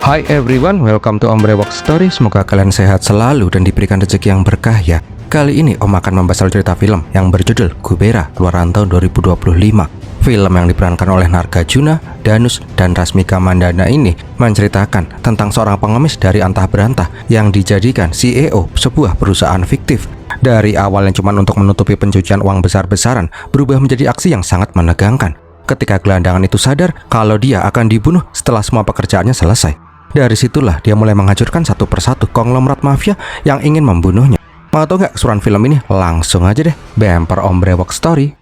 Hi everyone, welcome to Om Brewok Story. Semoga kalian sehat selalu dan diberikan rezeki yang berkah ya. Kali ini Om akan membahas cerita film yang berjudul Kubera keluaran tahun 2025. Film yang diperankan oleh Nagarjuna, Dhanush, dan Rashmika Mandanna ini menceritakan tentang seorang pengemis dari antah berantah yang dijadikan CEO sebuah perusahaan fiktif. Dari awal yang cuma untuk menutupi pencucian uang besar-besaran berubah menjadi aksi yang sangat menegangkan. Ketika gelandangan itu sadar kalau dia akan dibunuh setelah semua pekerjaannya selesai. Dari situlah dia mulai menghancurkan satu persatu konglomerat mafia yang ingin membunuhnya. Mau tau nggak keseruan film ini? Langsung aja deh, bumper Om Brewok Story.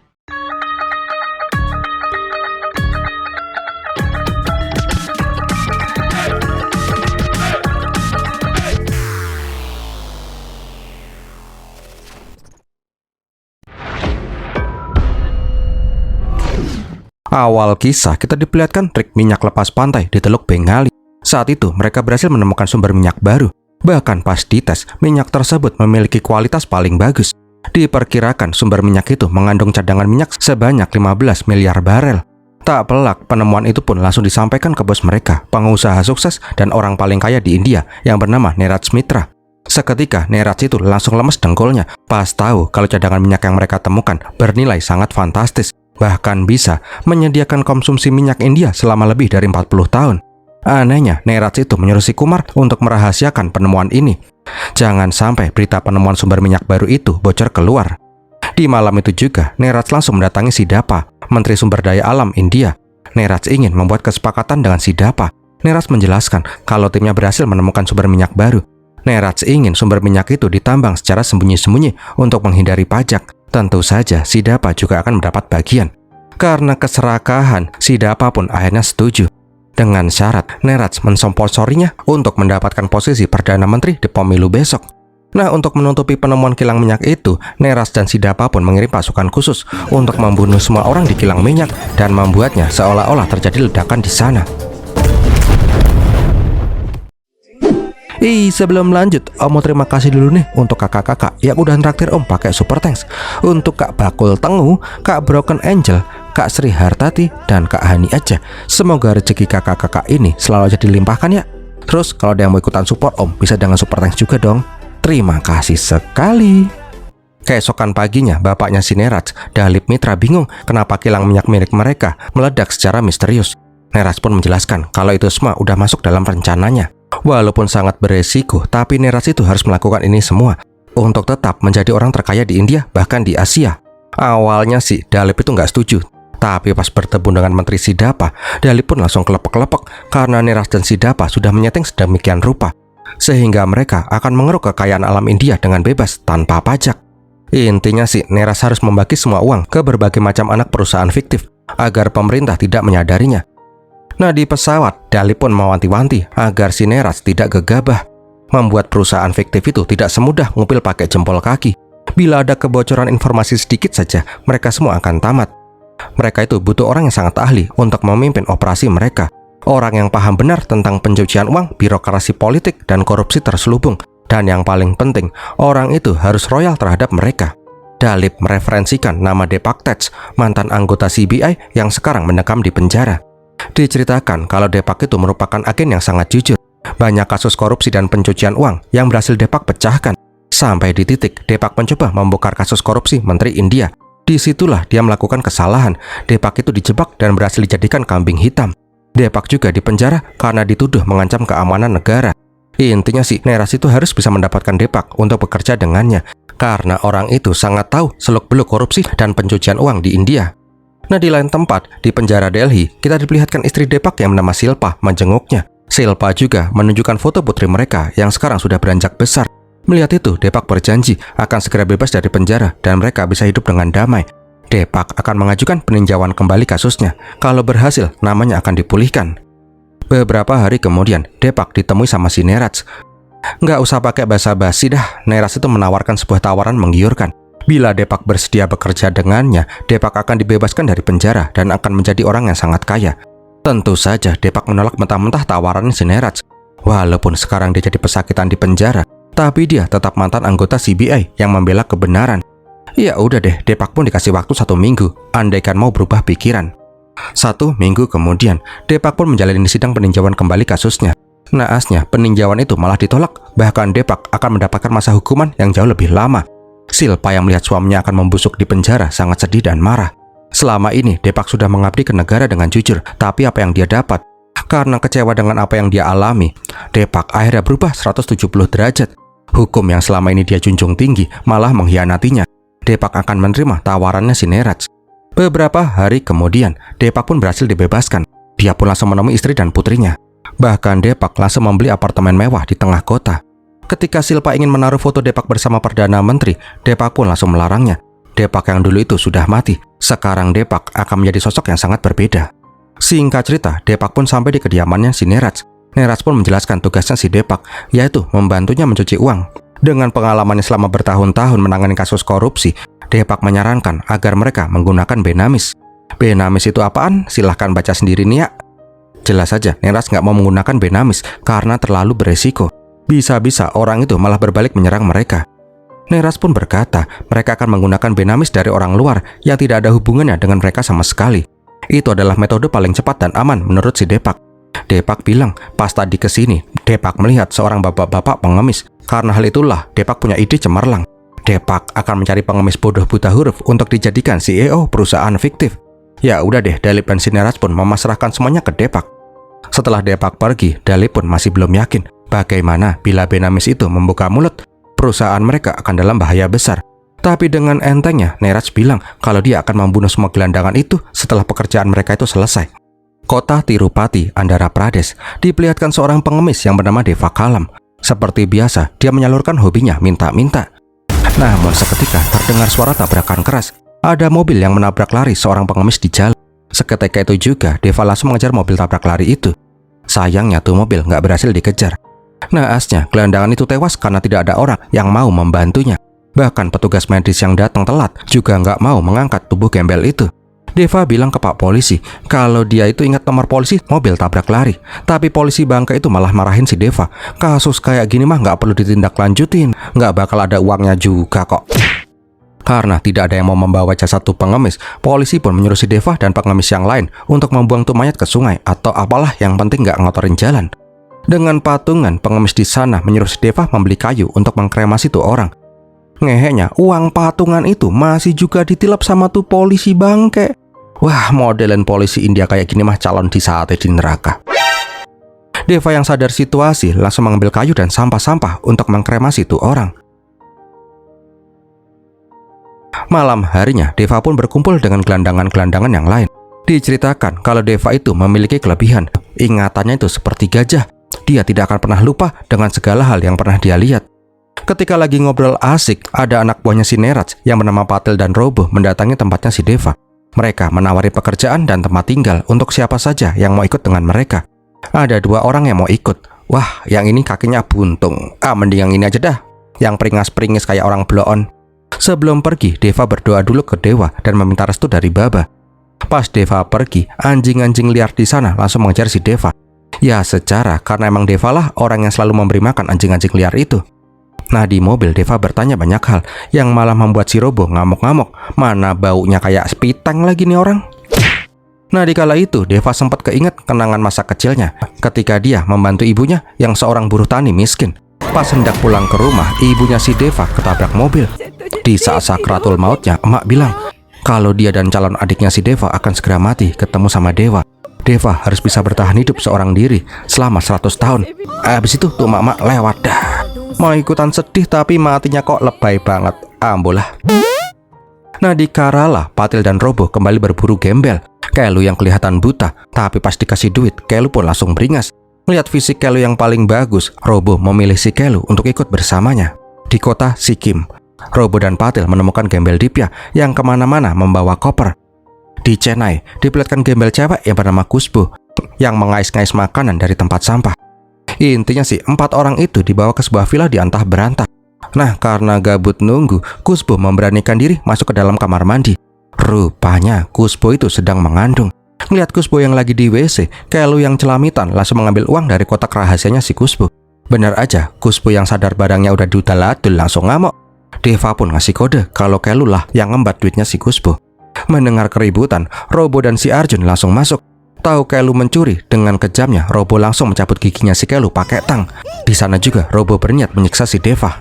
Awal kisah kita diperlihatkan trik minyak lepas pantai di Teluk Bengali. Saat itu mereka berhasil menemukan sumber minyak baru. Bahkan pas dites, minyak tersebut memiliki kualitas paling bagus. Diperkirakan sumber minyak itu mengandung cadangan minyak sebanyak 15 miliar barel. Tak pelak, penemuan itu pun langsung disampaikan ke bos mereka, pengusaha sukses dan orang paling kaya di India yang bernama Neeraj Mitra. Seketika Neeraj itu langsung lemes dengkulnya pas tahu kalau cadangan minyak yang mereka temukan bernilai sangat fantastis. Bahkan bisa menyediakan konsumsi minyak India selama lebih dari 40 tahun. Anehnya, Neeraj itu menyuruh si Kumar untuk merahasiakan penemuan ini. Jangan sampai berita penemuan sumber minyak baru itu bocor keluar. Di malam itu juga, Neeraj langsung mendatangi Sidapa, Menteri Sumber Daya Alam India. Neeraj ingin membuat kesepakatan dengan Sidapa. Neeraj menjelaskan kalau timnya berhasil menemukan sumber minyak baru. Neeraj ingin sumber minyak itu ditambang secara sembunyi-sembunyi untuk menghindari pajak. Tentu saja, Sidapa juga akan mendapat bagian. Karena keserakahan, Sidapa pun akhirnya setuju. Dengan syarat, Neeraj mensponsorinya untuk mendapatkan posisi Perdana Menteri di pemilu besok. Nah, untuk menutupi penemuan kilang minyak itu, Neeraj dan Sidapa pun mengirim pasukan khusus untuk membunuh semua orang di kilang minyak dan membuatnya seolah-olah terjadi ledakan di sana. Sebelum lanjut, Om mau terima kasih dulu nih untuk kakak-kakak yang udah traktir Om pakai super thanks. Untuk Kak Bakul Tengu, Kak Broken Angel, Kak Sri Hartati, dan Kak Hani aja. Semoga rezeki kakak-kakak ini selalu aja dilimpahkan ya. Terus kalau ada yang mau ikutan support Om, bisa dengan super thanks juga dong. Terima kasih sekali. Keesokan paginya, bapaknya si Neeraj, Dalip Mitra, bingung kenapa kilang minyak milik mereka meledak secara misterius. Neeraj pun menjelaskan kalau itu semua udah masuk dalam rencananya. Walaupun sangat beresiko, tapi Neeraj itu harus melakukan ini semua untuk tetap menjadi orang terkaya di India, bahkan di Asia. Awalnya sih Dalip itu nggak setuju, tapi pas bertemu dengan Menteri Sidapa, Dalip pun langsung kelepek-kelepek karena Neeraj dan Sidapa sudah menyeting sedemikian rupa, sehingga mereka akan mengeruk kekayaan alam India dengan bebas tanpa pajak. Intinya sih Neeraj harus membagi semua uang ke berbagai macam anak perusahaan fiktif agar pemerintah tidak menyadarinya. Nah, di pesawat, Dalip pun mewanti-wanti agar si Neeraj tidak gegabah. Membuat perusahaan fiktif itu tidak semudah ngupil pakai jempol kaki. Bila ada kebocoran informasi sedikit saja, mereka semua akan tamat. Mereka itu butuh orang yang sangat ahli untuk memimpin operasi mereka. Orang yang paham benar tentang pencucian uang, birokrasi politik, dan korupsi terselubung. Dan yang paling penting, orang itu harus royal terhadap mereka. Dalip mereferensikan nama Deepak Tej, mantan anggota CBI yang sekarang mendekam di penjara. Diceritakan kalau Deepak itu merupakan agen yang sangat jujur. Banyak kasus korupsi dan pencucian uang yang berhasil Deepak pecahkan. Sampai di titik Deepak mencoba membongkar kasus korupsi Menteri India. Disitulah dia melakukan kesalahan. Deepak itu dijebak dan berhasil dijadikan kambing hitam. Deepak juga dipenjara karena dituduh mengancam keamanan negara. Intinya sih, Neeraj itu harus bisa mendapatkan Deepak untuk bekerja dengannya, karena orang itu sangat tahu seluk-beluk korupsi dan pencucian uang di India. Nah, di lain tempat, di penjara Delhi, kita diperlihatkan istri Deepak yang bernama Silpa menjenguknya. Silpa juga menunjukkan foto putri mereka yang sekarang sudah beranjak besar. Melihat itu, Deepak berjanji akan segera bebas dari penjara dan mereka bisa hidup dengan damai. Deepak akan mengajukan peninjauan kembali kasusnya. Kalau berhasil, namanya akan dipulihkan. Beberapa hari kemudian, Deepak ditemui sama si Neeraj. Nggak usah pakai basa-basi dah, Neeraj itu menawarkan sebuah tawaran menggiurkan. Bila Deepak bersedia bekerja dengannya, Deepak akan dibebaskan dari penjara dan akan menjadi orang yang sangat kaya. Tentu saja Deepak menolak mentah-mentah tawaran si Neeraj. Walaupun sekarang dia jadi pesakitan di penjara, tapi dia tetap mantan anggota CBI yang membela kebenaran. Ya udah deh, Deepak pun dikasih waktu 1 minggu, andaikan mau berubah pikiran. 1 minggu kemudian, Deepak pun menjalani sidang peninjauan kembali kasusnya. Naasnya, peninjauan itu malah ditolak. Bahkan Depak akan mendapatkan masa hukuman yang jauh lebih lama. Silpa yang melihat suaminya akan membusuk di penjara sangat sedih dan marah. Selama ini, Depak sudah mengabdi ke negara dengan jujur, tapi apa yang dia dapat? Karena kecewa dengan apa yang dia alami, Depak akhirnya berubah 170 derajat. Hukum yang selama ini dia junjung tinggi malah mengkhianatinya. Depak akan menerima tawarannya si Neraj. Beberapa hari kemudian, Depak pun berhasil dibebaskan. Dia pun langsung menemui istri dan putrinya. Bahkan Depak langsung membeli apartemen mewah di tengah kota. Ketika Silpa ingin menaruh foto Depak bersama Perdana Menteri, Depak pun langsung melarangnya. Depak yang dulu itu sudah mati. Sekarang Depak akan menjadi sosok yang sangat berbeda. Singkat cerita, Depak pun sampai di kediamannya si Neraj. Neraj pun menjelaskan tugasnya si Depak, yaitu membantunya mencuci uang. Dengan pengalamannya selama bertahun-tahun menangani kasus korupsi, Depak menyarankan agar mereka menggunakan Benamis. Benamis itu apaan? Silahkan baca sendiri nih ya. Jelas saja, Neraj nggak mau menggunakan Benamis karena terlalu beresiko. Bisa-bisa orang itu malah berbalik menyerang mereka. Neraj pun berkata, mereka akan menggunakan Benamis dari orang luar yang tidak ada hubungannya dengan mereka sama sekali. Itu adalah metode paling cepat dan aman menurut si Depak. Depak bilang, pas tadi kesini, Depak melihat seorang bapak-bapak pengemis. Karena hal itulah, Depak punya ide cemerlang. Depak akan mencari pengemis bodoh buta huruf untuk dijadikan CEO perusahaan fiktif. Ya udah deh, Dalip dan si Neraj pun memasrahkan semuanya ke Depak. Setelah Depak pergi, Dalip pun masih belum yakin bagaimana bila Benamis itu membuka mulut, perusahaan mereka akan dalam bahaya besar. Tapi dengan entengnya, Neraj bilang kalau dia akan membunuh semua gelandangan itu setelah pekerjaan mereka itu selesai. Kota Tirupati, Andhra Pradesh, diperlihatkan seorang pengemis yang bernama Deva Kalam. Seperti biasa, dia menyalurkan hobinya minta-minta. Namun seketika terdengar suara tabrakan keras. Ada mobil yang menabrak lari seorang pengemis di jalan. Seketika itu juga, Deva langsung mengejar mobil tabrak lari itu. Sayangnya tuh mobil nggak berhasil dikejar. Naasnya, gelandangan itu tewas karena tidak ada orang yang mau membantunya. Bahkan petugas medis yang datang telat juga nggak mau mengangkat tubuh gembel itu. Deva bilang ke Pak Polisi kalau dia itu ingat nomor polisi mobil tabrak lari. Tapi polisi bangka itu malah marahin si Deva. Kasus kayak gini mah nggak perlu ditindaklanjutin, nggak bakal ada uangnya juga kok. Karena tidak ada yang mau membawa jasad tuh pengemis, polisi pun menyuruh si Deva dan pengemis yang lain untuk membuang tuh mayat ke sungai atau apalah yang penting nggak ngotorin jalan. Dengan patungan, pengemis di sana menyuruh si Deva membeli kayu untuk mengkremasi tuh orang. Ngehenya, uang patungan itu masih juga ditilap sama tuh polisi bangke. Wah, modelan polisi India kayak gini mah calon di sate di neraka. Deva yang sadar situasi langsung mengambil kayu dan sampah-sampah untuk mengkremasi tuh orang. Malam harinya, Deva pun berkumpul dengan gelandangan-gelandangan yang lain. Diceritakan kalau Deva itu memiliki kelebihan. Ingatannya itu seperti gajah. Dia tidak akan pernah lupa dengan segala hal yang pernah dia lihat. Ketika lagi ngobrol asik, ada anak buahnya si Neraj yang bernama Patil dan Robo mendatangi tempatnya si Deva. Mereka menawari pekerjaan dan tempat tinggal untuk siapa saja yang mau ikut dengan mereka. Ada 2 orang yang mau ikut. Wah, yang ini kakinya buntung. Mending yang ini aja dah. Yang peringas-peringis kayak orang bloon. Sebelum pergi, Deva berdoa dulu ke Dewa dan meminta restu dari Baba. Pas Deva pergi, anjing-anjing liar di sana langsung mengejar si Deva. Ya secara karena emang Deva lah orang yang selalu memberi makan anjing-anjing liar itu. Nah di mobil Deva bertanya banyak hal yang malah membuat si Robo ngamuk-ngamuk. Mana baunya kayak spitang lagi nih orang. Nah dikala itu Deva sempat keinget kenangan masa kecilnya ketika dia membantu ibunya yang seorang buruh tani miskin. Pas hendak pulang ke rumah, ibunya si Deva ketabrak mobil. Di saat sakratul mautnya, emak bilang kalau dia dan calon adiknya si Deva akan segera mati ketemu sama Dewa. Deva harus bisa bertahan hidup seorang diri selama 100 tahun. Habis itu tuh emak-emak lewat dah. Mau ikutan sedih tapi matinya kok lebay banget. Ambolah. Nah di Kerala, Patil dan Robo kembali berburu gembel. Kelu yang kelihatan buta, tapi pas dikasih duit, Kelu pun langsung beringas. Melihat fisik Kelu yang paling bagus, Robo memilih si Kelu untuk ikut bersamanya. Di kota Sikkim, Robo dan Patil menemukan gembel Dipya yang kemana-mana membawa koper. Di Chennai, diperlihatkan gembel cewek yang bernama Kusbo yang mengais-ngais makanan dari tempat sampah. Intinya sih, 4 orang itu dibawa ke sebuah villa di antah berantah. Nah, karena gabut nunggu, Kusbo memberanikan diri masuk ke dalam kamar mandi. Rupanya Kusbo itu sedang mengandung. Melihat Kusbo yang lagi di WC, Kelu yang celamitan langsung mengambil uang dari kotak rahasianya si Kusbo. Benar aja, Kusbo yang sadar barangnya udah diutal-atul langsung ngamuk. Deva pun ngasih kode kalau Kelu lah yang ngembat duitnya si Kusbo. Mendengar keributan, Robo dan si Arjun langsung masuk. Tahu Kelu mencuri, dengan kejamnya Robo langsung mencabut giginya si Kelu pakai tang. Di sana juga Robo berniat menyiksa si Deva.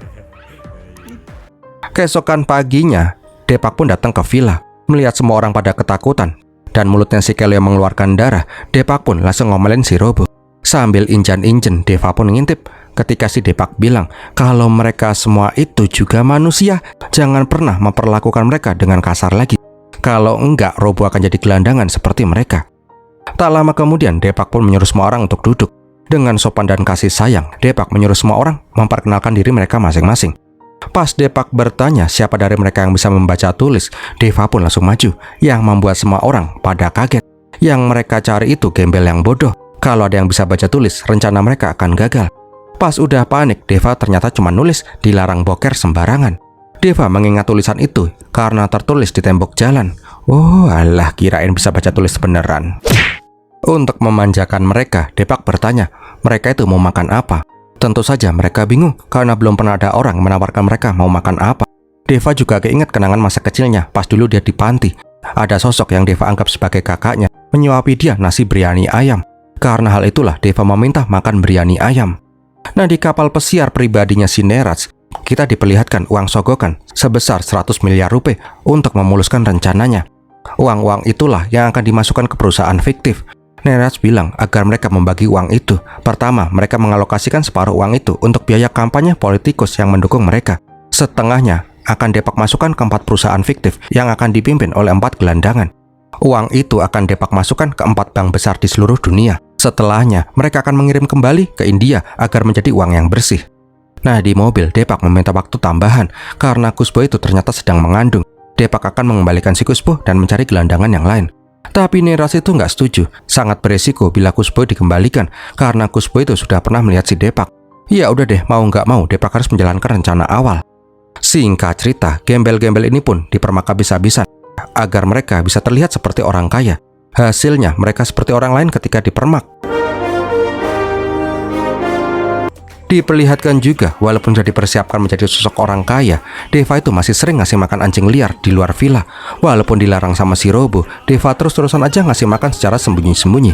Keesokan paginya, Depak pun datang ke villa. Melihat semua orang pada ketakutan dan mulutnya si Kelu yang mengeluarkan darah, Depak pun langsung ngomelin si Robo. Sambil injan-injen, Deva pun ngintip. Ketika si Depak bilang kalau mereka semua itu juga manusia, jangan pernah memperlakukan mereka dengan kasar lagi. Kalau enggak, Robo akan jadi gelandangan seperti mereka. Tak lama kemudian, Depak pun menyuruh semua orang untuk duduk. Dengan sopan dan kasih sayang, Depak menyuruh semua orang memperkenalkan diri mereka masing-masing. Pas Depak bertanya siapa dari mereka yang bisa membaca tulis, Deva pun langsung maju, yang membuat semua orang pada kaget. Yang mereka cari itu gembel yang bodoh. Kalau ada yang bisa baca tulis, rencana mereka akan gagal. Pas udah panik, Deva ternyata cuma nulis dilarang boker sembarangan. Deva mengingat tulisan itu karena tertulis di tembok jalan. Oh alah, kirain bisa baca tulis beneran. Untuk memanjakan mereka, Depak bertanya, mereka itu mau makan apa? Tentu saja mereka bingung karena belum pernah ada orang menawarkan mereka mau makan apa. Deva juga keinget kenangan masa kecilnya pas dulu dia di panti. Ada sosok yang Deva anggap sebagai kakaknya menyuapi dia nasi biryani ayam. Karena hal itulah Deva meminta makan biryani ayam. Nah, di kapal pesiar pribadinya si Nerats, kita diperlihatkan uang sogokan sebesar 100 miliar rupiah untuk memuluskan rencananya. Uang-uang itulah yang akan dimasukkan ke perusahaan fiktif. Nerats bilang agar mereka membagi uang itu. Pertama, mereka mengalokasikan separuh uang itu untuk biaya kampanye politikus yang mendukung mereka. Setengahnya akan Depak masukkan ke 4 perusahaan fiktif yang akan dipimpin oleh 4 gelandangan. Uang itu akan Depak masukkan ke 4 bank besar di seluruh dunia. Setelahnya, mereka akan mengirim kembali ke India agar menjadi uang yang bersih. Nah, di mobil, Depak meminta waktu tambahan karena Kusbo itu ternyata sedang mengandung. Depak akan mengembalikan si Kusbo dan mencari gelandangan yang lain. Tapi Neras itu nggak setuju. Sangat beresiko bila Kusbo dikembalikan karena Kusbo itu sudah pernah melihat si Depak. Ya udah deh, mau nggak mau Depak harus menjalankan rencana awal. Singkat cerita, gembel-gembel ini pun dipermak habis-habisan agar mereka bisa terlihat seperti orang kaya. Hasilnya, mereka seperti orang lain ketika dipermak. Diperlihatkan juga, walaupun sudah dipersiapkan menjadi sosok orang kaya, Deva itu masih sering ngasih makan anjing liar di luar villa. Walaupun dilarang sama si Robo, Deva terus-terusan aja ngasih makan secara sembunyi-sembunyi.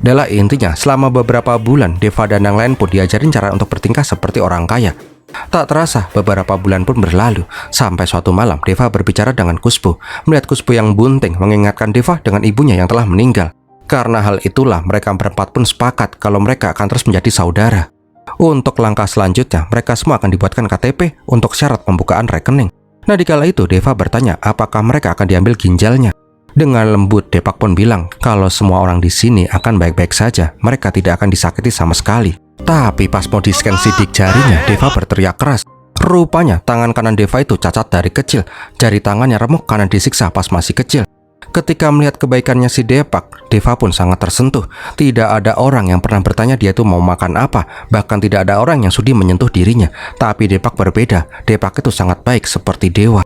Adalah intinya, selama beberapa bulan, Deva dan yang lain pun diajarin cara untuk bertingkah seperti orang kaya. Tak terasa, beberapa bulan pun berlalu. Sampai suatu malam, Deva berbicara dengan Kusbo. Melihat Kusbo yang bunting mengingatkan Deva dengan ibunya yang telah meninggal. Karena hal itulah, mereka berempat pun sepakat kalau mereka akan terus menjadi saudara. Untuk langkah selanjutnya, mereka semua akan dibuatkan KTP untuk syarat pembukaan rekening. Nah, dikala itu Deva bertanya apakah mereka akan diambil ginjalnya. Dengan lembut, Depak pun bilang kalau semua orang di sini akan baik-baik saja. Mereka tidak akan disakiti sama sekali. Tapi pas mau di-scan sidik jarinya, Deva berteriak keras. Rupanya tangan kanan Deva itu cacat dari kecil. Jari tangannya remuk karena disiksa pas masih kecil. Ketika melihat kebaikannya si Depak, Deva pun sangat tersentuh. Tidak ada orang yang pernah bertanya dia itu mau makan apa. Bahkan tidak ada orang yang sudi menyentuh dirinya. Tapi Depak berbeda. Depak itu sangat baik seperti dewa.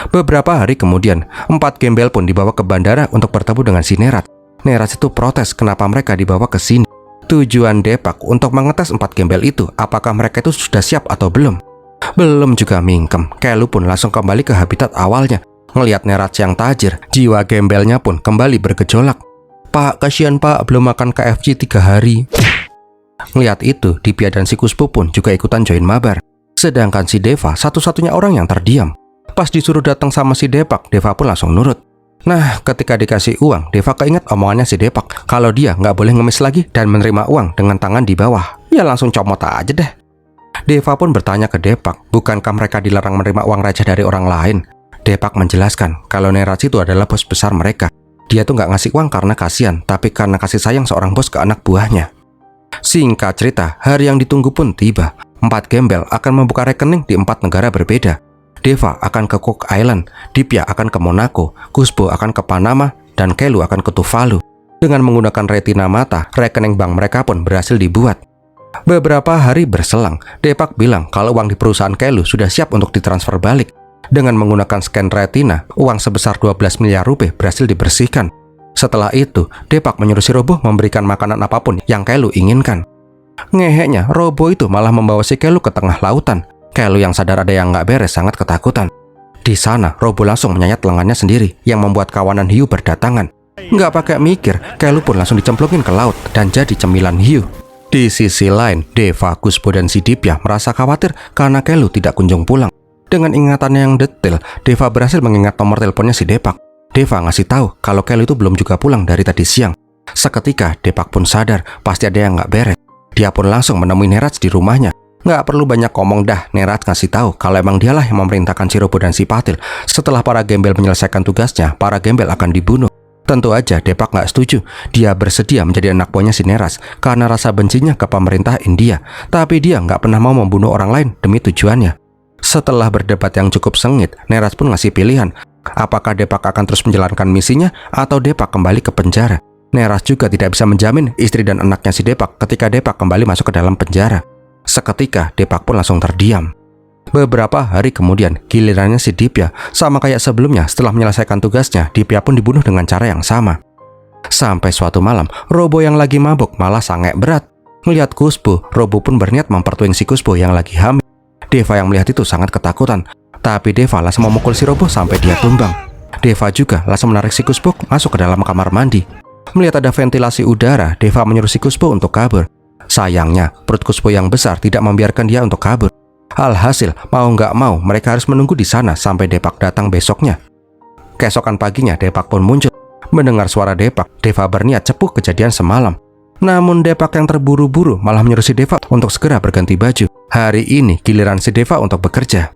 Beberapa hari kemudian, 4 gembel pun dibawa ke bandara untuk bertemu dengan si Nerats. Nerats itu protes kenapa mereka dibawa ke sini. Tujuan Depak untuk mengetes 4 gembel itu apakah mereka itu sudah siap atau belum. Belum juga mingkem, Kelu pun langsung kembali ke habitat awalnya. Ngelihat Nerats yang tajir, jiwa gembelnya pun kembali bergejolak. Pak, kasihan pak, belum makan KFC 3 hari. Ngelihat itu, Dipia dan si Kusbo pun juga ikutan join mabar. Sedangkan si Deva satu-satunya orang yang terdiam. Pas disuruh datang sama si Depak, Deva pun langsung nurut. Nah, ketika dikasih uang, Deva keinget omongannya si Depak kalau dia nggak boleh ngemis lagi dan menerima uang dengan tangan di bawah. Ya langsung comot aja deh. Deva pun bertanya ke Depak, bukankah mereka dilarang menerima uang receh dari orang lain? Depak menjelaskan kalau Nerats itu adalah bos besar mereka. Dia tuh nggak ngasih uang karena kasihan, tapi karena kasih sayang seorang bos ke anak buahnya. Singkat cerita, hari yang ditunggu pun tiba. 4 gembel akan membuka rekening di 4 negara berbeda. Deva akan ke Cook Island, Dipia akan ke Monaco, Kusbo akan ke Panama, dan Kelu akan ke Tuvalu. Dengan menggunakan retina mata, rekening bank mereka pun berhasil dibuat. Beberapa hari berselang, Depak bilang kalau uang di perusahaan Kelu sudah siap untuk ditransfer balik. Dengan menggunakan scan retina, uang sebesar 12 miliar rupiah berhasil dibersihkan. Setelah itu, Depak menyuruh si Robo memberikan makanan apapun yang Kelu inginkan. Ngeheknya, Robo itu malah membawa si Kelu ke tengah lautan. Kelu yang sadar ada yang nggak beres sangat ketakutan. Di sana, Robo langsung menyayat lengannya sendiri yang membuat kawanan hiu berdatangan. Nggak pakai mikir, Kelu pun langsung dicemplungin ke laut dan jadi cemilan hiu. Di sisi lain, Deva, Kuspo, dan si Dipya merasa khawatir karena Kelu tidak kunjung pulang. Dengan ingatannya yang detail, Deva berhasil mengingat nomor teleponnya si Depak. Deva ngasih tahu kalau Kelu itu belum juga pulang dari tadi siang. Seketika, Depak pun sadar pasti ada yang nggak beres. Dia pun langsung menemui Neraj di rumahnya. Nggak perlu banyak ngomong dah, Neraj ngasih tahu kalau emang dialah yang memerintahkan si Robo dan si Patil. Setelah para gembel menyelesaikan tugasnya, para gembel akan dibunuh. Tentu aja Depak nggak setuju. Dia bersedia menjadi anak buahnya si Neraj karena rasa bencinya ke pemerintah India. Tapi dia nggak pernah mau membunuh orang lain demi tujuannya. Setelah berdebat yang cukup sengit, Neraj pun ngasih pilihan. Apakah Depak akan terus menjalankan misinya atau Depak kembali ke penjara? Neraj juga tidak bisa menjamin istri dan anaknya si Depak ketika Depak kembali masuk ke dalam penjara. Seketika Depak pun langsung terdiam. Beberapa hari kemudian, gilirannya si Dipya. Sama kayak sebelumnya, setelah menyelesaikan tugasnya, Dipya pun dibunuh dengan cara yang sama. Sampai suatu malam, Robo yang lagi mabuk malah sangat berat. Melihat Kuspo, Robo pun berniat mempertuing si Kuspo yang lagi hamil. Deva yang melihat itu sangat ketakutan, tapi Deva langsung memukul si Robo sampai dia tumbang. Deva juga langsung menarik si Kuspo masuk ke dalam kamar mandi. Melihat ada ventilasi udara, Deva menyuruh si Kuspo untuk kabur. Sayangnya, perut Kuspo yang besar tidak membiarkan dia untuk kabur. Alhasil, mau nggak mau, mereka harus menunggu di sana sampai Depak datang besoknya. Keesokan paginya, Depak pun muncul. Mendengar suara Depak, Deva berniat cepuh kejadian semalam. Namun Depak yang terburu-buru malah menyuruh si Deva untuk segera berganti baju. Hari ini giliran si Deva untuk bekerja.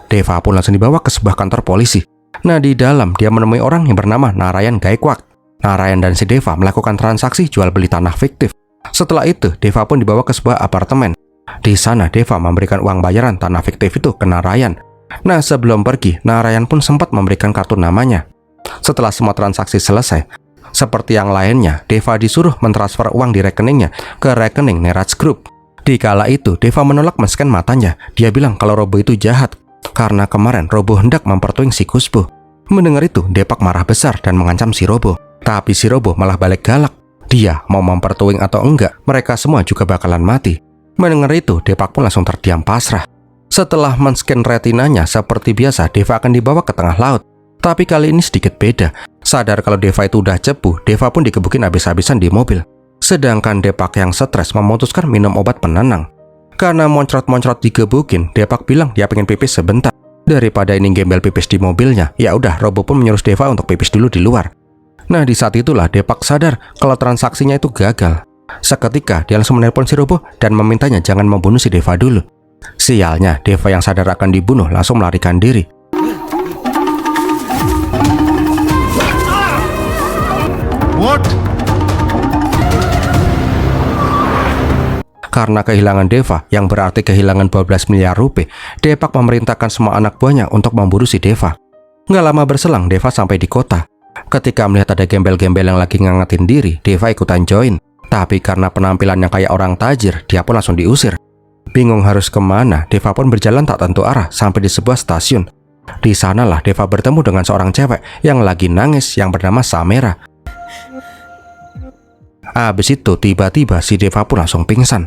Deva pun langsung dibawa ke sebuah kantor polisi. Nah, di dalam dia menemui orang yang bernama Narayan Gaikwad. Narayan dan si Deva melakukan transaksi jual beli tanah fiktif. Setelah itu, Deva pun dibawa ke sebuah apartemen. Di sana Deva memberikan uang bayaran tanah fiktif itu ke Narayan. Nah, sebelum pergi, Narayan pun sempat memberikan kartu namanya. Setelah semua transaksi selesai, seperti yang lainnya, Deva disuruh mentransfer uang di rekeningnya ke rekening Neraj Group. Di kala itu, Deva menolak men-scan matanya. Dia bilang kalau Robo itu jahat karena kemarin Robo hendak mempertuing si Kuspo. Mendengar itu, Depak marah besar dan mengancam si Robo. Tapi si Robo malah balik galak. Dia mau mempertuing atau enggak, mereka semua juga bakalan mati. Mendengar itu, Depak pun langsung terdiam pasrah. Setelah men-scan retinanya, seperti biasa, Deva akan dibawa ke tengah laut. Tapi kali ini sedikit beda. Sadar kalau Deva itu udah cepu, Deva pun dikebukin habis-habisan di mobil. Sedangkan Depak yang stres memutuskan minum obat penenang. Karena moncrot-moncrot digebukin, Depak bilang dia pengen pipis sebentar. Daripada ini gembel pipis di mobilnya, ya udah Robo pun menyuruh Deva untuk pipis dulu di luar. Nah, di saat itulah Depak sadar kalau transaksinya itu gagal. Seketika dia langsung menelpon si Robo dan memintanya jangan membunuh si Deva dulu. Sialnya, Deva yang sadar akan dibunuh langsung melarikan diri. What? Karena kehilangan Deva, yang berarti kehilangan 12 miliar rupiah, Depak memerintahkan semua anak buahnya untuk memburu si Deva. Nggak lama berselang, Deva sampai di kota. Ketika melihat ada gembel-gembel yang lagi ngangetin diri, Deva ikutan join. Tapi karena penampilannya kayak orang tajir, dia pun langsung diusir. Bingung harus kemana, Deva pun berjalan tak tentu arah sampai di sebuah stasiun. Di sanalah Deva bertemu dengan seorang cewek yang lagi nangis yang bernama Samera. Habis itu tiba-tiba si Deva pun langsung pingsan.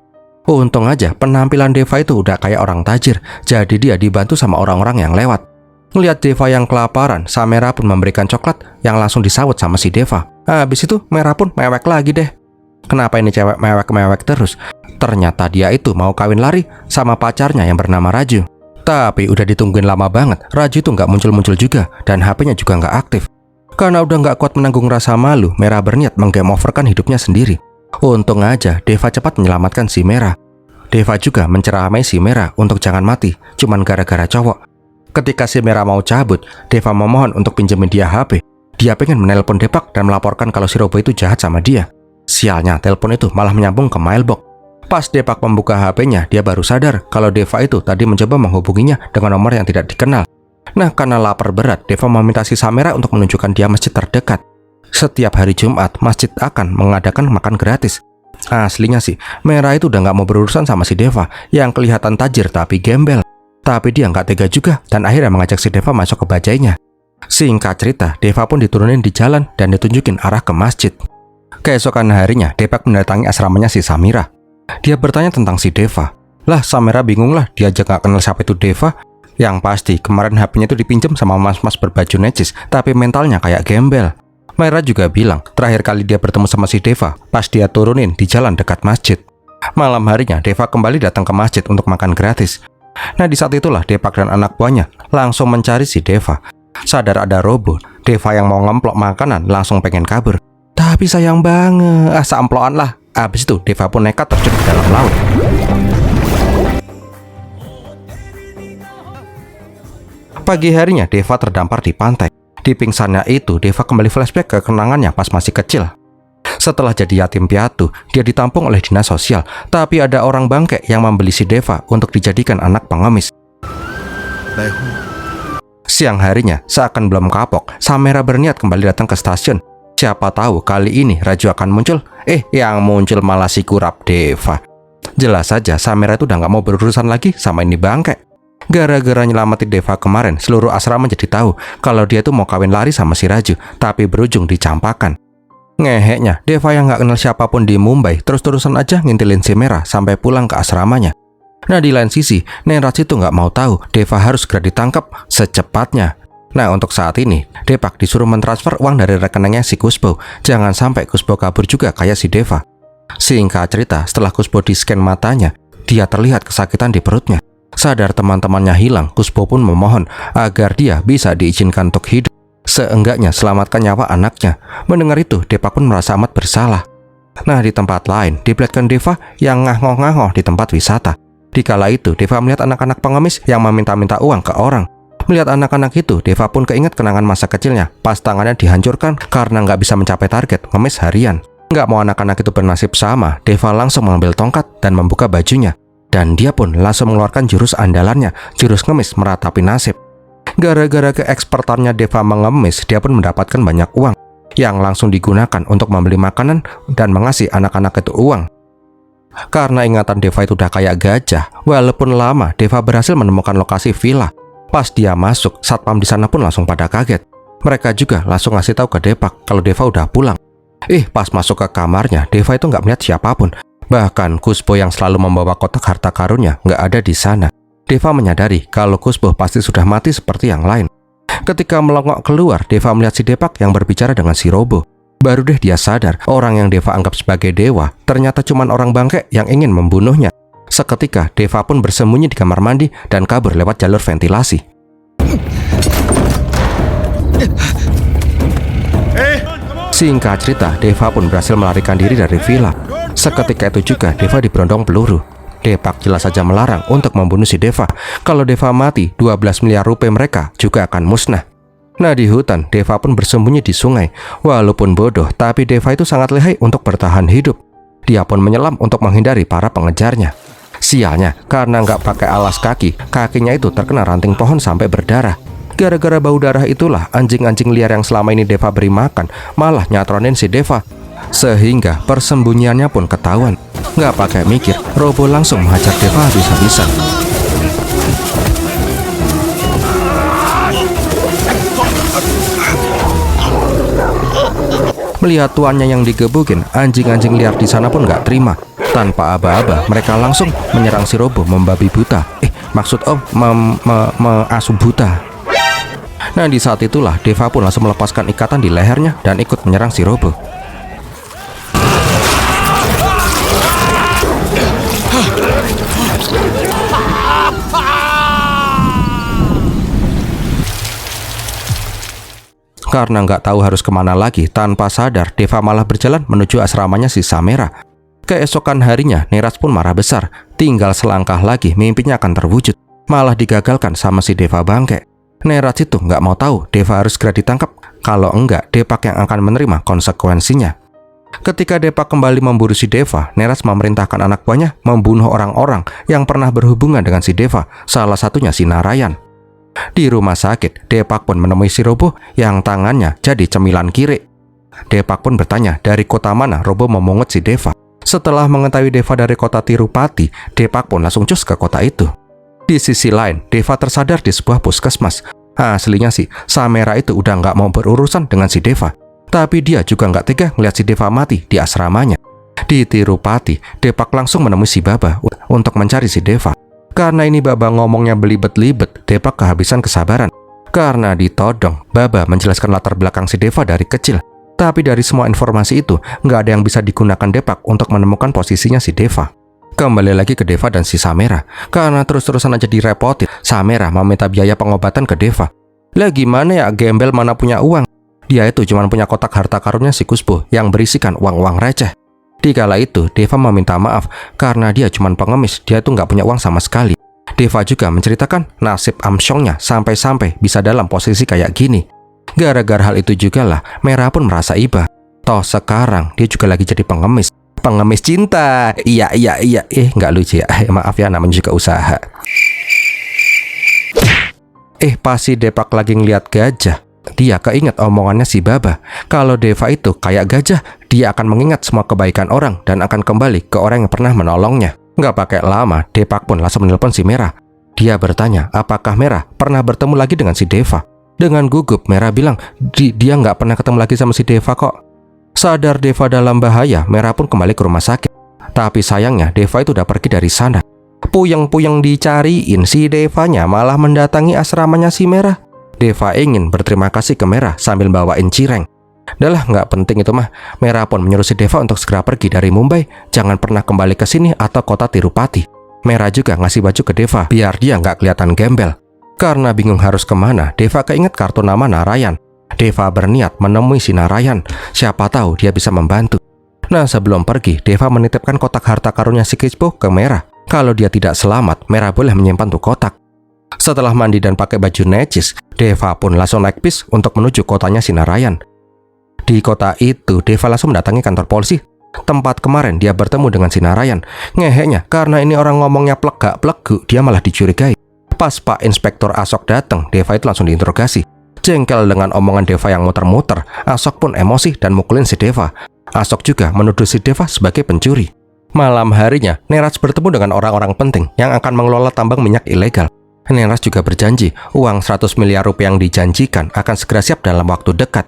Untung aja penampilan Deva itu udah kayak orang tajir, jadi dia dibantu sama orang-orang yang lewat. Melihat Deva yang kelaparan, Samera pun memberikan coklat yang langsung disawut sama si Deva. Habis itu Merah pun mewek lagi deh. Kenapa ini cewek mewek-mewek terus? Ternyata dia itu mau kawin lari sama pacarnya yang bernama Raju. Tapi udah ditungguin lama banget, Raju itu nggak muncul-muncul juga dan HP-nya juga nggak aktif. Karena udah nggak kuat menanggung rasa malu, Merah berniat menggame overkan hidupnya sendiri. Untung aja Deva cepat menyelamatkan si Merah. Deva juga menceramai si Merah untuk jangan mati, cuman gara-gara cowok. Ketika si Merah mau cabut, Deva memohon untuk pinjemin dia HP. Dia pengen menelpon Depak dan melaporkan kalau si Robo itu jahat sama dia. Sialnya, telepon itu malah menyambung ke mailbox. Pas Depak membuka HP-nya, dia baru sadar kalau Deva itu tadi mencoba menghubunginya dengan nomor yang tidak dikenal. Nah, karena lapar berat, Deva meminta si Samera untuk menunjukkan dia masjid terdekat. Setiap hari Jumat, masjid akan mengadakan makan gratis. Aslinya sih, Merah itu udah nggak mau berurusan sama si Deva yang kelihatan tajir tapi gembel. Tapi dia nggak tega juga dan akhirnya mengajak si Deva masuk ke bajainya. Singkat cerita, Deva pun diturunin di jalan dan ditunjukin arah ke masjid. Keesokan harinya, Depak mendatangi asramanya si Samira. Dia bertanya tentang si Deva. Lah, Samira bingung lah, dia aja gak kenal siapa itu Deva. Yang pasti, kemarin HP-nya itu dipinjam sama mas-mas berbaju necis, tapi mentalnya kayak gembel. Myra juga bilang terakhir kali dia bertemu sama si Deva pas dia turunin di jalan dekat masjid. Malam harinya Deva kembali datang ke masjid untuk makan gratis. Nah di saat itulah Depak dan anak buahnya langsung mencari si Deva. Sadar ada Robo, Deva yang mau ngemplok makanan langsung pengen kabur. Tapi sayang banget, saamploan lah. Abis itu Deva pun nekat terjun ke dalam laut. Pagi harinya Deva terdampar di pantai. Di pingsannya itu, Deva kembali flashback ke kenangannya pas masih kecil. Setelah jadi yatim piatu, dia ditampung oleh dinas sosial. Tapi ada orang bangke yang membeli si Deva untuk dijadikan anak pengemis. Siang harinya, seakan belum kapok, Samera berniat kembali datang ke stasiun. Siapa tahu kali ini Raju akan muncul. Yang muncul malah si kurap Deva. Jelas saja Samera itu udah gak mau berurusan lagi sama ini bangke. Gara-gara nyelamatin Deva kemarin, seluruh asrama jadi tahu kalau dia tuh mau kawin lari sama si Raju, tapi berujung dicampakan. Ngeheknya, Deva yang gak kenal siapapun di Mumbai terus-terusan aja ngintilin si Merah sampai pulang ke asramanya. Nah di lain sisi, Neras itu gak mau tahu Deva harus segera ditangkap secepatnya. Nah untuk saat ini, Depak disuruh mentransfer uang dari rekeningnya si Kuspo. Jangan sampai Kuspo kabur juga kayak si Deva. Singkat cerita, setelah Kuspo di-scan matanya, dia terlihat kesakitan di perutnya. Sadar teman-temannya hilang, Kuspo pun memohon agar dia bisa diizinkan untuk hidup. Seenggaknya selamatkan nyawa anaknya. Mendengar itu, Depak pun merasa amat bersalah. Nah di tempat lain, diperlihatkan Deva yang ngah-ngoh di tempat wisata. Dikala itu, Deva melihat anak-anak pengemis yang meminta-minta uang ke orang. Melihat anak-anak itu, Deva pun keinget kenangan masa kecilnya pas tangannya dihancurkan karena nggak bisa mencapai target ngemis harian. Nggak mau anak-anak itu bernasib sama, Deva langsung mengambil tongkat dan membuka bajunya. Dan dia pun langsung mengeluarkan jurus andalannya, jurus ngemis meratapi nasib. Gara-gara keekspertannya Deva mengemis, dia pun mendapatkan banyak uang yang langsung digunakan untuk membeli makanan dan mengasih anak-anak itu uang. Karena ingatan Deva itu udah kayak gajah, walaupun lama, Deva berhasil menemukan lokasi villa. Pas dia masuk, satpam di sana pun langsung pada kaget. Mereka juga langsung ngasih tahu ke Depak kalau Deva udah pulang. Pas masuk ke kamarnya, Deva itu nggak melihat siapapun. Bahkan Kuspo yang selalu membawa kotak harta karunnya nggak ada di sana. Deva menyadari kalau Kuspo pasti sudah mati seperti yang lain. Ketika melongok keluar, Deva melihat si Depak yang berbicara dengan si Robo. Baru deh dia sadar orang yang Deva anggap sebagai dewa ternyata cuma orang bangke yang ingin membunuhnya. Seketika Deva pun bersembunyi di kamar mandi dan kabur lewat jalur ventilasi. Singkat cerita, Deva pun berhasil melarikan diri dari villa. Seketika itu juga Deva diberondong peluru. Depak jelas saja melarang untuk membunuh si Deva. Kalau Deva mati, 12 miliar rupiah mereka juga akan musnah. Nah di hutan, Deva pun bersembunyi di sungai. Walaupun bodoh, tapi Deva itu sangat lihai untuk bertahan hidup. Dia pun menyelam untuk menghindari para pengejarnya. Sialnya, karena nggak pakai alas kaki, kakinya itu terkena ranting pohon sampai berdarah. Gara-gara bau darah itulah anjing-anjing liar yang selama ini Deva beri makan malah nyatronin si Deva. Sehingga persembunyiannya pun ketahuan. Nggak pakai mikir, Robo langsung menghajar Deva habis-habisan. Melihat tuannya yang digebukin, anjing-anjing liar di sana pun nggak terima. Tanpa aba-aba, mereka langsung menyerang si Robo membabi buta. Maksud om, asu buta. Nah di saat itulah Deva pun langsung melepaskan ikatan di lehernya dan ikut menyerang si Robo. Karena nggak tahu harus kemana lagi, tanpa sadar Deva malah berjalan menuju asramanya si Samera. Keesokan harinya, Neras pun marah besar. Tinggal selangkah lagi mimpinya akan terwujud. Malah digagalkan sama si Deva bangke. Neras itu nggak mau tahu Deva harus segera ditangkap. Kalau enggak, Depak yang akan menerima konsekuensinya. Ketika Depak kembali memburu si Deva, Neras memerintahkan anak buahnya membunuh orang-orang yang pernah berhubungan dengan si Deva, salah satunya si Narayan. Di rumah sakit, Depak pun menemui si Robo yang tangannya jadi cemilan kiri. Depak pun bertanya dari kota mana Robo memungut si Deva. Setelah mengetahui Deva dari kota Tirupati, Depak pun langsung cus ke kota itu. Di sisi lain, Deva tersadar di sebuah puskesmas. Aslinya sih, Samera itu udah nggak mau berurusan dengan si Deva. Tapi dia juga nggak tega ngeliat si Deva mati di asramanya. Di Tirupati, Depak langsung menemui si Baba untuk mencari si Deva. Karena ini Baba ngomongnya belibet-libet, Depak kehabisan kesabaran. Karena ditodong, Baba menjelaskan latar belakang si Deva dari kecil. Tapi dari semua informasi itu, nggak ada yang bisa digunakan Deepak untuk menemukan posisinya si Deva. Kembali lagi ke Deva dan si Samera. Karena terus-terusan aja direpotin, Samera meminta biaya pengobatan ke Deva. Lah gimana ya, gembel mana punya uang? Dia itu cuma punya kotak harta karunnya si Kuspo yang berisikan uang-uang receh. Di kala itu, Deva meminta maaf karena dia cuma pengemis, dia tuh nggak punya uang sama sekali. Deva juga menceritakan nasib Amsyongnya sampai-sampai bisa dalam posisi kayak gini. Gara-gara hal itu juga lah, Merah pun merasa iba. Toh sekarang dia juga lagi jadi pengemis. Pengemis cinta. Iya. Nggak lucu ya. Maaf ya, namanya juga usaha. Pas si Deepak lagi ngeliat gajah, dia keinget omongannya si Baba. Kalau Deva itu kayak gajah, dia akan mengingat semua kebaikan orang dan akan kembali ke orang yang pernah menolongnya. Nggak pakai lama, Deepak pun langsung menelpon si Merah. Dia bertanya apakah Merah pernah bertemu lagi dengan si Deva. Dengan gugup, Merah bilang dia nggak pernah ketemu lagi sama si Deva kok. Sadar Deva dalam bahaya, Merah pun kembali ke rumah sakit. Tapi sayangnya Deva itu udah pergi dari sana. Puyeng-puyeng dicariin, si Devanya malah mendatangi asramanya si Merah. Deva ingin berterima kasih ke Merah sambil bawain cireng. Dah nggak penting itu mah. Merah pun menyuruh si Deva untuk segera pergi dari Mumbai. Jangan pernah kembali ke sini atau kota Tirupati. Merah juga ngasih baju ke Deva biar dia nggak kelihatan gembel. Karena bingung harus kemana, Deva keinget kartu nama Narayan. Deva berniat menemui si Narayan. Siapa tahu dia bisa membantu. Nah, sebelum pergi, Deva menitipkan kotak harta karunnya si Kuspo ke Merah. Kalau dia tidak selamat, Merah boleh menyimpan tuh kotak. Setelah mandi dan pakai baju necis, Deva pun langsung naik bis untuk menuju kotanya si Narayan. Di kota itu, Deva langsung mendatangi kantor polisi, tempat kemarin dia bertemu dengan si Narayan. Ngeheknya, karena ini orang ngomongnya plegak-plegu, dia malah dicurigai. Pas Pak Inspektur Asok datang, Deva itu langsung diinterogasi. Jengkel dengan omongan Deva yang muter-muter, Asok pun emosi dan mukulin si Deva. Asok juga menuduh si Deva sebagai pencuri. Malam harinya, Neeraj bertemu dengan orang-orang penting yang akan mengelola tambang minyak ilegal. Neeraj juga berjanji uang 100 miliar rupiah yang dijanjikan akan segera siap dalam waktu dekat.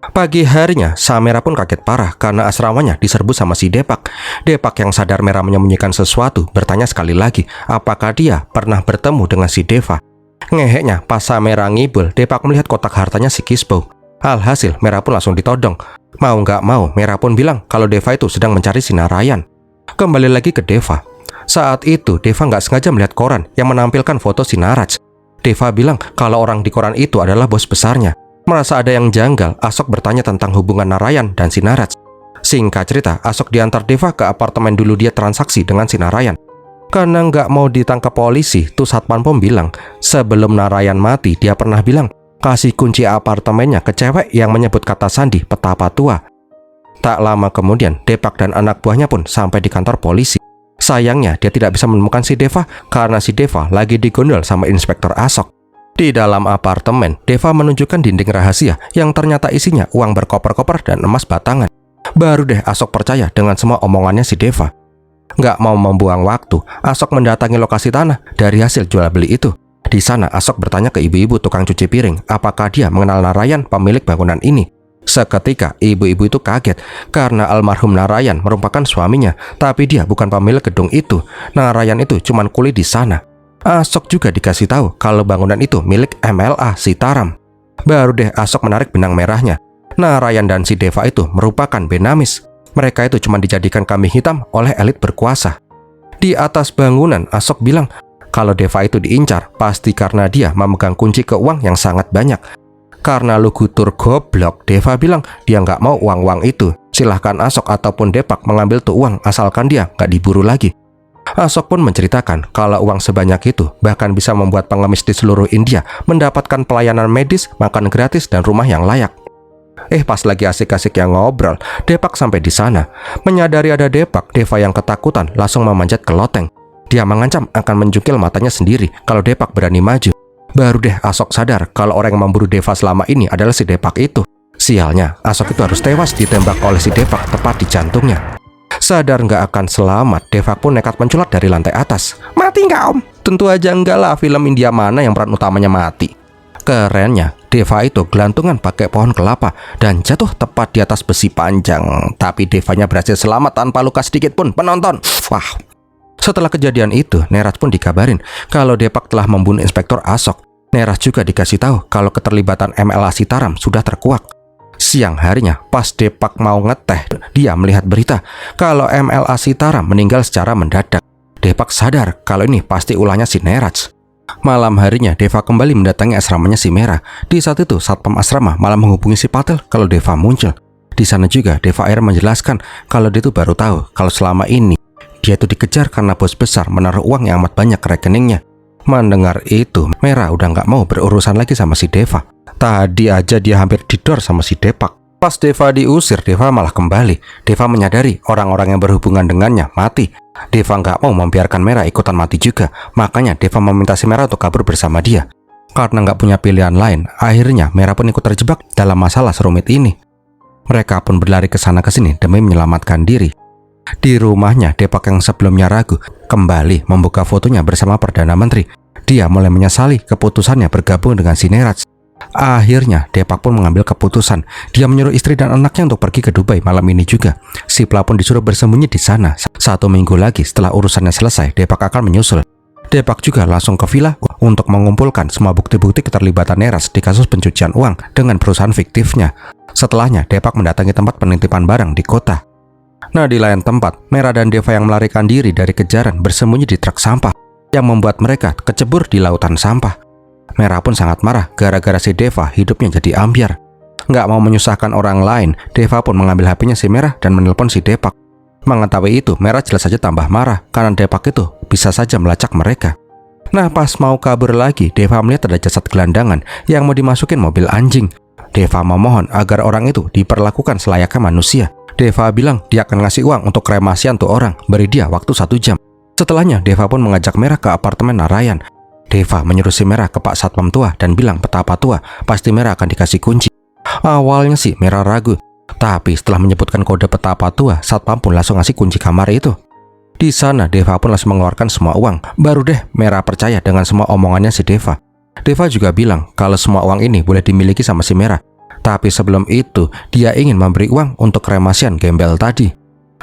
Pagi harinya, Samera pun kaget parah karena asramanya diserbu sama si Deepak. Deepak yang sadar Merah menyembunyikan sesuatu bertanya sekali lagi apakah dia pernah bertemu dengan si Deva. Ngeheknya, pas Samera ngibul, Deepak melihat kotak hartanya si Kuspo. Alhasil, Merah pun langsung ditodong. Mau nggak mau, Merah pun bilang kalau Deva itu sedang mencari si Narayan. Kembali lagi ke Deva. Saat itu, Deva nggak sengaja melihat koran yang menampilkan foto si Neeraj. Deva bilang kalau orang di koran itu adalah bos besarnya. Merasa ada yang janggal, Asok bertanya tentang hubungan Narayan dan si Neeraj. Singkat cerita, Asok diantar Deva ke apartemen dulu dia transaksi dengan si Narayan. Karena nggak mau ditangkap polisi, tuh Satpam Pom bilang, sebelum Narayan mati, dia pernah bilang, kasih kunci apartemennya ke cewek yang menyebut kata sandi petapa tua. Tak lama kemudian, Deepak dan anak buahnya pun sampai di kantor polisi. Sayangnya, dia tidak bisa menemukan si Deva karena si Deva lagi digondol sama Inspektur Asok. Di dalam apartemen, Deva menunjukkan dinding rahasia yang ternyata isinya uang berkoper-koper dan emas batangan. Baru deh Asok percaya dengan semua omongannya si Deva. Nggak mau membuang waktu, Asok mendatangi lokasi tanah dari hasil jual beli itu. Di sana, Asok bertanya ke ibu-ibu tukang cuci piring apakah dia mengenal Narayan, pemilik bangunan ini. Seketika, ibu-ibu itu kaget karena almarhum Narayan merupakan suaminya, tapi dia bukan pemilik gedung itu. Narayan itu cuma kuli di sana. Asok juga dikasih tahu kalau bangunan itu milik MLA Sitaram. Baru deh Asok menarik benang merahnya. Narayan dan si Deva itu merupakan benamis. Mereka itu cuma dijadikan kambing hitam oleh elit berkuasa. Di atas bangunan, Asok bilang kalau Deva itu diincar pasti karena dia memegang kunci ke uang yang sangat banyak. Karena Lugutur goblok, Deva bilang dia nggak mau uang-uang itu. Silahkan Asok ataupun Deepak mengambil tuh uang asalkan dia nggak diburu lagi. Asok pun menceritakan kalau uang sebanyak itu bahkan bisa membuat pengemis di seluruh India mendapatkan pelayanan medis, makan gratis, dan rumah yang layak. Pas lagi asik-asik yang ngobrol, Deepak sampai di sana. Menyadari ada Deepak, Deva yang ketakutan langsung memanjat ke loteng. Dia mengancam akan menjungkil matanya sendiri kalau Deepak berani maju. Baru deh Asok sadar kalau orang yang memburu Deva selama ini adalah si Deepak itu. Sialnya, Asok itu harus tewas ditembak oleh si Deepak tepat di jantungnya. Sadar nggak akan selamat, Deva pun nekat menculat dari lantai atas. Mati nggak om? Tentu aja enggak lah, film India mana yang peran utamanya mati. Kerennya, Deva itu gelantungan pakai pohon kelapa dan jatuh tepat di atas besi panjang. Tapi Devanya berhasil selamat tanpa luka sedikit pun, penonton. Wah. Setelah kejadian itu, Neeraj pun dikabarin kalau Deepak telah membunuh Inspektur Asok. Neeraj juga dikasih tahu kalau keterlibatan MLA Sitaram sudah terkuak. Siang harinya, pas Depak mau ngeteh, dia melihat berita kalau MLA Sitara meninggal secara mendadak. Depak sadar kalau ini pasti ulahnya si Neraj. Malam harinya, Deva kembali mendatangi asramanya si Merah. Di saat itu, satpam asrama malah menghubungi si Patil kalau Deva muncul. Di sana juga, Deva Air menjelaskan kalau dia itu baru tahu kalau selama ini dia itu dikejar karena bos besar menaruh uang yang amat banyak ke rekeningnya. Mendengar itu, Merah udah nggak mau berurusan lagi sama si Deva. Tadi aja dia hampir didor sama si Depak. Pas Deva diusir, Deva malah kembali. Deva menyadari orang-orang yang berhubungan dengannya mati. Deva nggak mau membiarkan Merah ikutan mati juga. Makanya Deva meminta si Merah untuk kabur bersama dia. Karena nggak punya pilihan lain, akhirnya Merah pun ikut terjebak dalam masalah serumit ini. Mereka pun berlari ke sana ke sini demi menyelamatkan diri. Di rumahnya, Depak yang sebelumnya ragu kembali membuka fotonya bersama Perdana Menteri. Dia mulai menyesali keputusannya bergabung dengan si Neraj. Akhirnya, Depak pun mengambil keputusan. Dia menyuruh istri dan anaknya untuk pergi ke Dubai malam ini juga. Si Pla pun disuruh bersembunyi di sana. 1 minggu lagi setelah urusannya selesai, Depak akan menyusul. Depak juga langsung ke villa untuk mengumpulkan semua bukti-bukti keterlibatan Neraj di kasus pencucian uang dengan perusahaan fiktifnya. Setelahnya, Depak mendatangi tempat penitipan barang di kota. Nah, di lain tempat, Merah dan Deva yang melarikan diri dari kejaran bersembunyi di truk sampah yang membuat mereka kecebur di lautan sampah. Merah pun sangat marah gara-gara si Deva hidupnya jadi ambyar. Nggak mau menyusahkan orang lain, Deva pun mengambil HP-nya si Merah dan menelpon si Depak. Mengetahui itu, Merah jelas saja tambah marah karena Depak itu bisa saja melacak mereka. Nah, pas mau kabur lagi, Deva melihat ada jasad gelandangan yang mau dimasukin mobil anjing. Deva memohon agar orang itu diperlakukan selayaknya manusia. Deva bilang dia akan ngasih uang untuk kremasian tuh orang, beri dia waktu 1 jam. Setelahnya, Deva pun mengajak Merah ke apartemen Narayan. Deva menyuruh si Merah ke Pak Satpam tua dan bilang betapa tua pasti Merah akan dikasih kunci. Awalnya sih Merah ragu, tapi setelah menyebutkan kode betapa tua, Satpam pun langsung ngasih kunci kamar itu. Di sana Deva pun langsung mengeluarkan semua uang. Baru deh Merah percaya dengan semua omongannya si Deva. Deva juga bilang kalau semua uang ini boleh dimiliki sama si Merah. Tapi sebelum itu, dia ingin memberi uang untuk kremasian gembel tadi.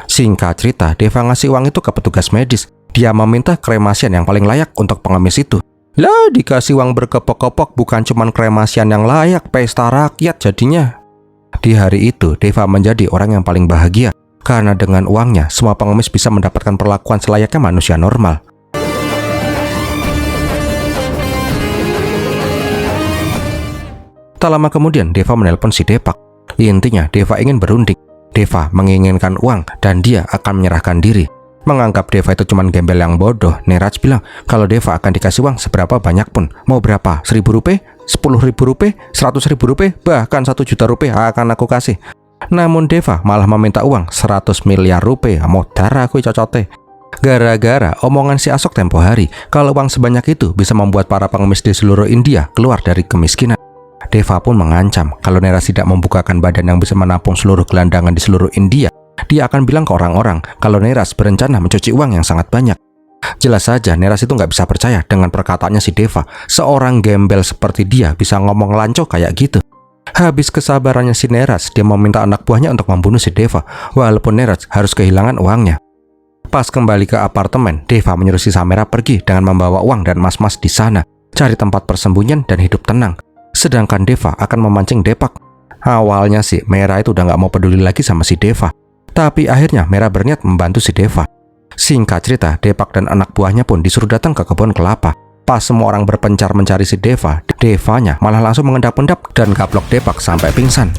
Singkat cerita, Deva ngasih uang itu ke petugas medis. Dia meminta kremasian yang paling layak untuk pengemis itu. Lah, dikasih uang berkepok-kepok, bukan cuman kremasian yang layak, pesta rakyat jadinya. Di hari itu, Deva menjadi orang yang paling bahagia. Karena dengan uangnya, semua pengemis bisa mendapatkan perlakuan selayaknya manusia normal. Tak lama kemudian, Deva menelpon si Depak. Intinya, Deva ingin berunding. Deva menginginkan uang dan dia akan menyerahkan diri. Menganggap Deva itu cuma gembel yang bodoh, Neraj bilang kalau Deva akan dikasih uang seberapa banyak pun. Mau berapa? 1.000 rupiah? 10.000 rupiah? 100.000 rupiah? Bahkan 1 juta rupiah akan aku kasih. Namun Deva malah meminta uang 100 miliar rupiah. Mau darah aku cocote. Gara-gara omongan si Asok tempo hari kalau uang sebanyak itu bisa membuat para pengemis di seluruh India keluar dari kemiskinan. Deva pun mengancam kalau Neraj tidak membukakan badan yang bisa menampung seluruh gelandangan di seluruh India, dia akan bilang ke orang-orang kalau Neraj berencana mencuci uang yang sangat banyak. Jelas saja Neraj itu nggak bisa percaya dengan perkataannya si Deva. Seorang gembel seperti dia bisa ngomong lanco kayak gitu. Habis kesabarannya si Neraj, dia meminta anak buahnya untuk membunuh si Deva, walaupun Neraj harus kehilangan uangnya. Pas kembali ke apartemen, Deva menyuruh si Samera pergi dengan membawa uang dan mas-mas di sana, cari tempat persembunyian dan hidup tenang. Sedangkan Deva akan memancing Depak. Awalnya sih Merah itu udah nggak mau peduli lagi sama si Deva. Tapi akhirnya Merah berniat membantu si Deva. Singkat cerita, Depak dan anak buahnya pun disuruh datang ke kebun kelapa. Pas semua orang berpencar mencari si Deva, Devanya malah langsung mengendap-endap dan gaplok Depak sampai pingsan.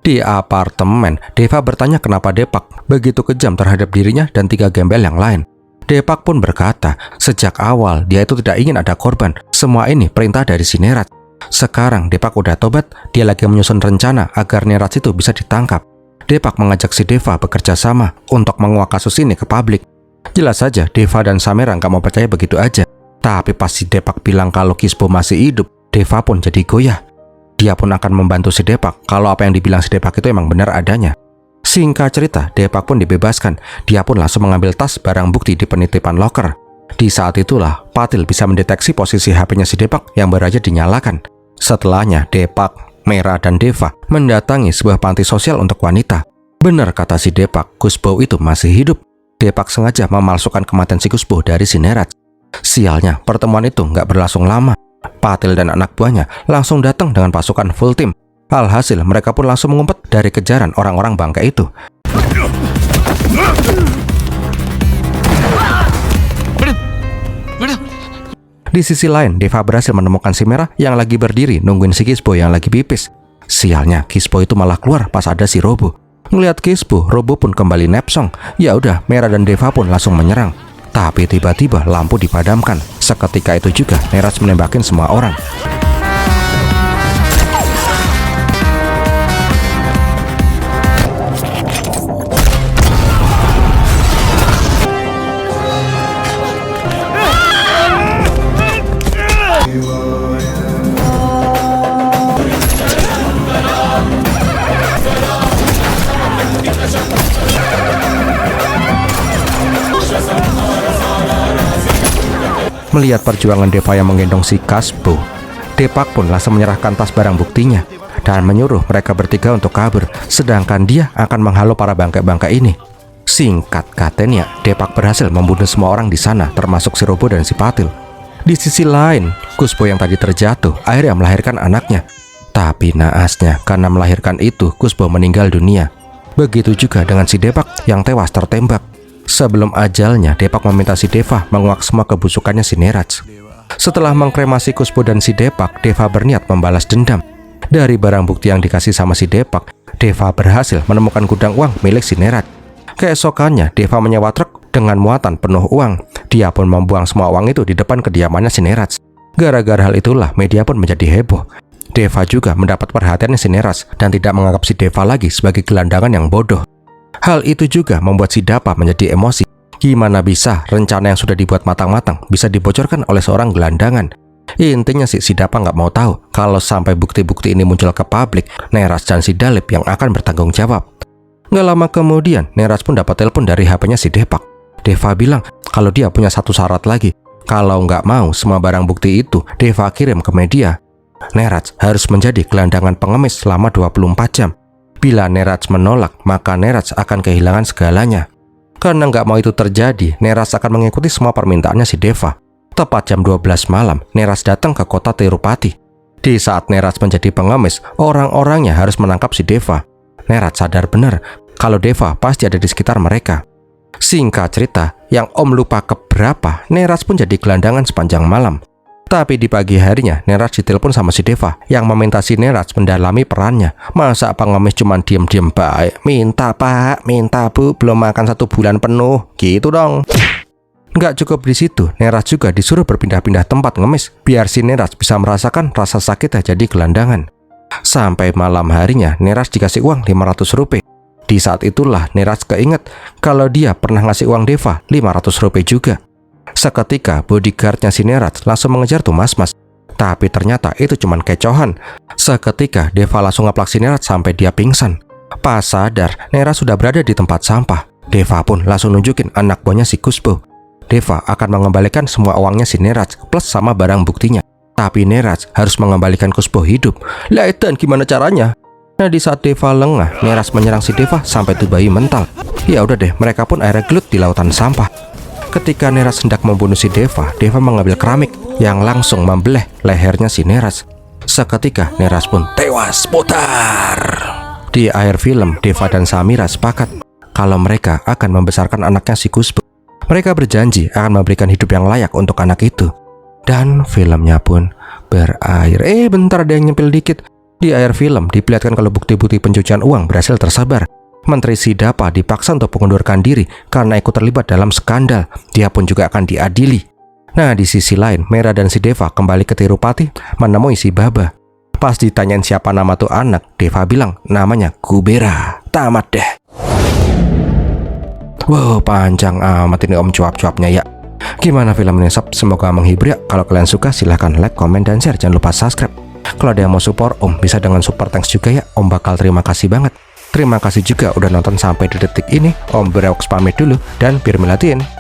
Di apartemen, Deva bertanya kenapa Depak begitu kejam terhadap dirinya dan 3 gembel yang lain. Depak pun berkata, sejak awal dia itu tidak ingin ada korban. Semua ini perintah dari si Neraj. Sekarang Depak udah tobat, dia lagi menyusun rencana agar Neraj itu bisa ditangkap. Depak mengajak si Deva bekerja sama untuk menguak kasus ini ke publik. Jelas saja Deva dan Samera nggak mau percaya begitu aja. Tapi pas si Depak bilang kalau Kisbo masih hidup, Deva pun jadi goyah. Dia pun akan membantu si Depak kalau apa yang dibilang si Depak itu emang benar adanya. Singkat cerita, Depak pun dibebaskan. Dia pun langsung mengambil tas barang bukti di penitipan loker. Di saat itulah, Patil bisa mendeteksi posisi HP-nya si Depak yang baru aja dinyalakan. Setelahnya, Depak, Merah, dan Deva mendatangi sebuah panti sosial untuk wanita. Benar kata si Depak, Kusbo itu masih hidup. Depak sengaja memalsukan kematian si Kusbo dari si Neraj. Sialnya, pertemuan itu nggak berlangsung lama. Patil dan anak buahnya langsung datang dengan pasukan full tim. Alhasil mereka pun langsung mengumpet dari kejaran orang-orang bangkai itu. Di sisi lain, Deva berhasil menemukan si Merah yang lagi berdiri nungguin si Kispo yang lagi pipis. Sialnya, Kispo itu malah keluar pas ada si Robo. Ngeliat Kispo, Robo pun kembali nepsong. Ya udah, Merah dan Deva pun langsung menyerang. Tapi tiba-tiba lampu dipadamkan. Seketika itu juga Neras menembakin semua orang. Melihat perjuangan Deva yang menggendong si Kaspo, Depak pun langsung menyerahkan tas barang buktinya dan menyuruh mereka bertiga untuk kabur, sedangkan dia akan menghalau para bangkai-bangkai ini. Singkat katanya, Depak berhasil membunuh semua orang di sana, termasuk si Robo dan si Patil. Di sisi lain, Kuspo yang tadi terjatuh akhirnya melahirkan anaknya. Tapi naasnya, karena melahirkan itu, Kuspo meninggal dunia. Begitu juga dengan si Depak yang tewas tertembak. Sebelum ajalnya, Depak meminta si Deva menguak semua kebusukannya si Neraj. Setelah mengkremasi Kuspo dan si Depak, Deva berniat membalas dendam. Dari barang bukti yang dikasih sama si Depak, Deva berhasil menemukan gudang uang milik si Neraj. Keesokannya, Deva menyewa truk dengan muatan penuh uang. Dia pun membuang semua uang itu di depan kediamannya si Neraj. Gara-gara hal itulah, media pun menjadi heboh. Deva juga mendapat perhatiannya si Neraj dan tidak menganggap si Deva lagi sebagai gelandangan yang bodoh. Hal itu juga membuat si Dapa menjadi emosi. Gimana bisa rencana yang sudah dibuat matang-matang bisa dibocorkan oleh seorang gelandangan? Intinya si Dapa nggak mau tahu kalau sampai bukti-bukti ini muncul ke publik, Neras dan si Dalip yang akan bertanggung jawab. Nggak lama kemudian, Neras pun dapat telepon dari HP-nya si Depak. Deva bilang kalau dia punya satu syarat lagi. Kalau nggak mau semua barang bukti itu Deva kirim ke media. Neras harus menjadi gelandangan pengemis selama 24 jam. Bila Neraj menolak, maka Neraj akan kehilangan segalanya. Karena nggak mau itu terjadi, Neraj akan mengikuti semua permintaannya si Deva. Tepat jam 12 malam, Neraj datang ke kota Tirupati. Di saat Neraj menjadi pengemis, orang-orangnya harus menangkap si Deva. Neraj sadar benar kalau Deva pasti ada di sekitar mereka. Singkat cerita, yang Om lupa keberapa, Neraj pun jadi gelandangan sepanjang malam. Tapi di pagi harinya, Neraj ditelepon sama si Deva yang meminta si Neraj mendalami perannya. Masa pengemis cuma diem-diem baik? Minta pak, minta bu, belum makan 1 bulan penuh. Gitu dong. Nggak cukup di situ, Neraj juga disuruh berpindah-pindah tempat ngemis biar si Neraj bisa merasakan rasa sakitnya jadi gelandangan. Sampai malam harinya, Neraj dikasih uang 500 rupiah. Di saat itulah Neraj keinget kalau dia pernah ngasih uang Deva 500 rupiah juga. Seketika bodyguardnya si Neraj langsung mengejar tuh mas-mas. Tapi ternyata itu cuman kecohan. Seketika Deva langsung ngeplak si Neraj sampai dia pingsan. Pas sadar, Neraj sudah berada di tempat sampah. Deva pun langsung nunjukin anak buahnya si Kuspo. Deva akan mengembalikan semua uangnya si Neraj plus sama barang buktinya. Tapi Neraj harus mengembalikan Kuspo hidup. Lah dan gimana caranya? Nah di saat Deva lengah, Neraj menyerang si Deva sampai tuh bayi mental. Ya udah deh, mereka pun akhirnya gelut di lautan sampah. Ketika Neraj hendak membunuh si Deva, Deva mengambil keramik yang langsung membeleh lehernya si Neraj. Seketika Neraj pun tewas putar. Di akhir film, Deva dan Samira sepakat kalau mereka akan membesarkan anaknya si Kuspo. Mereka berjanji akan memberikan hidup yang layak untuk anak itu. Dan filmnya pun berakhir. Bentar, ada yang nyempil dikit. Di akhir film diperlihatkan kalau bukti-bukti pencucian uang berhasil tersebar. Menteri Sidapa dipaksa untuk mengundurkan diri karena ikut terlibat dalam skandal. Dia pun juga akan diadili. Nah di sisi lain, Mera dan si Deva kembali ke Tirupati menemui si Baba. Pas ditanyain siapa nama tuh anak, Deva bilang namanya Kubera. Tamat deh. Wow, panjang amat ini om cuap-cuapnya ya. Gimana film ini sob? Semoga menghibur ya. Kalau kalian suka silahkan like, komen, dan share. Jangan lupa subscribe. Kalau ada yang mau support om, bisa dengan super thanks juga ya. Om bakal terima kasih banget. Terima kasih juga udah nonton sampai di detik ini. Om Berewoks pamit dulu dan biar melatiin.